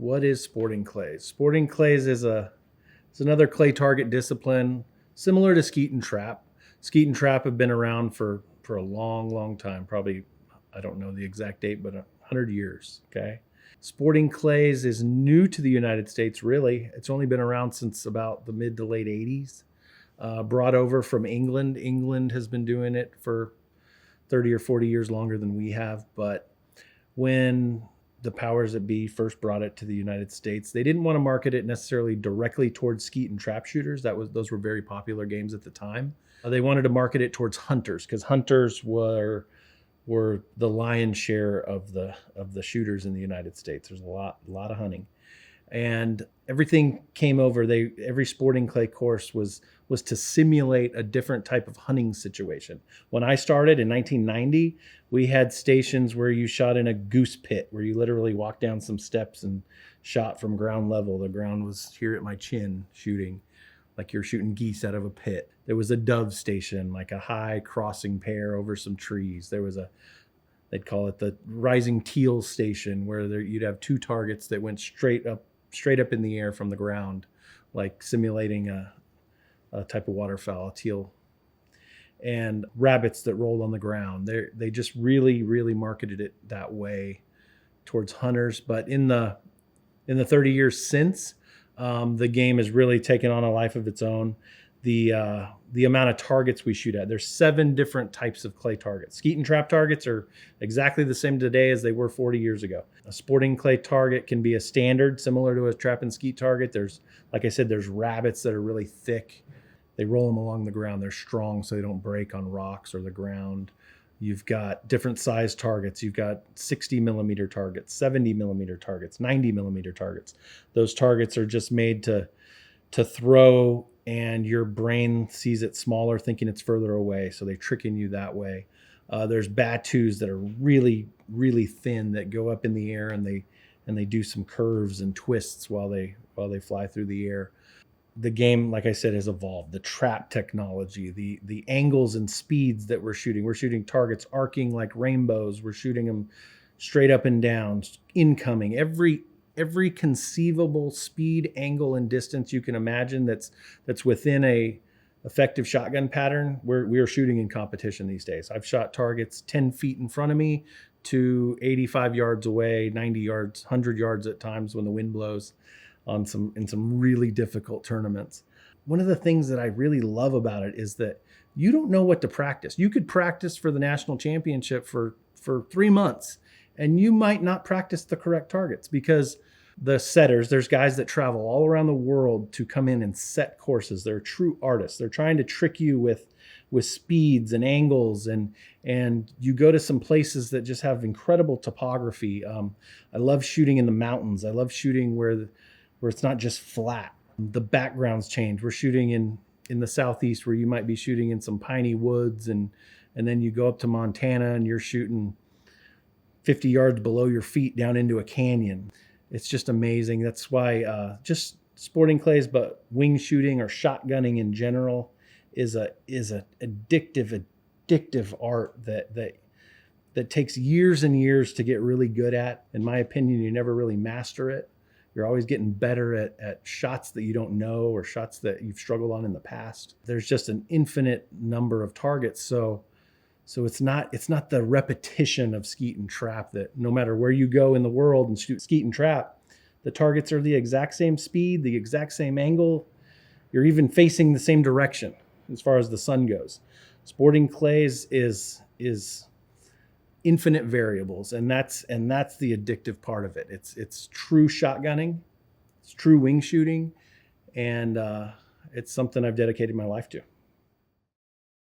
What is sporting clays? Sporting clays is another clay target discipline similar to skeet and trap. Skeet and trap have been around for a long time, probably, I don't know the exact date, but 100 years. Okay. Sporting clays is new to the United States, really. It's only been around since about the mid to late 80s. Brought over from England. England has been doing it for 30 or 40 years longer than we have. But when the powers that be first brought it to the United States, they didn't want to market it necessarily directly towards skeet and trap shooters. Those were very popular games at the time. They wanted to market it towards hunters because hunters were the lion's share of the shooters in the United States. There's a lot of hunting, and everything came over. Every sporting clay course was to simulate a different type of hunting situation. When I started in 1990, we had stations where you shot in a goose pit, where you literally walked down some steps and shot from ground level. The ground was here at my chin, shooting like you're shooting geese out of a pit. There was a dove station, like a high crossing pair over some trees. There was they'd call it the rising teal station, where you'd have two targets that went straight up in the air from the ground, like simulating a type of waterfowl, a teal, and rabbits that rolled on the ground. They just really marketed it that way towards hunters. But in the 30 years since, the game has really taken on a life of its own. The amount of targets we shoot at. There's 7 different types of clay targets. Skeet and trap targets are exactly the same today as they were 40 years ago. A sporting clay target can be a standard, similar to a trap and skeet target. Like I said, there's rabbits that are really thick. They roll them along the ground. They're strong, so they don't break on rocks or the ground. You've got different size targets. You've got 60 millimeter targets, 70 millimeter targets, 90 millimeter targets. Those targets are just made to throw, and your brain sees it smaller, thinking it's further away. So they tricking you that way. There's batus that are really thin that go up in the air, and they do some curves and twists while they fly through the air. The game, like I said, has evolved. The trap technology, the angles and speeds that we're shooting targets arcing like rainbows. We're shooting them straight up and down, incoming, every conceivable speed, angle, and distance you can imagine that's within a effective shotgun pattern. We are shooting in competition these days. I've shot targets 10 feet in front of me to 85 yards away, 90 yards, 100 yards at times when the wind blows, in some really difficult tournaments. One of the things that I really love about it is that you don't know what to practice. You could practice for the national championship for 3 months, and you might not practice the correct targets because the setters, there's guys that travel all around the world to come in and set courses. They're true artists. They're trying to trick you with speeds and angles, and you go to some places that just have incredible topography. I love shooting in the mountains. I love shooting where it's not just flat. The backgrounds change. We're shooting in the southeast, where you might be shooting in some piney woods, and then you go up to Montana and you're shooting 50 yards below your feet down into a canyon. It's just amazing. That's why just sporting clays, but wing shooting or shotgunning in general is a addictive art that takes years and years to get really good at. In my opinion, you never really master it. You're always getting better at shots that you don't know, or shots that you've struggled on in the past. There's just an infinite number of targets. So it's not the repetition of skeet and trap, that no matter where you go in the world and shoot skeet and trap, the targets are the exact same speed, the exact same angle. You're even facing the same direction as far as the sun goes. Sporting clays is infinite variables, and that's the addictive part of it. It's true shotgunning, it's true wing shooting, and it's something I've dedicated my life to.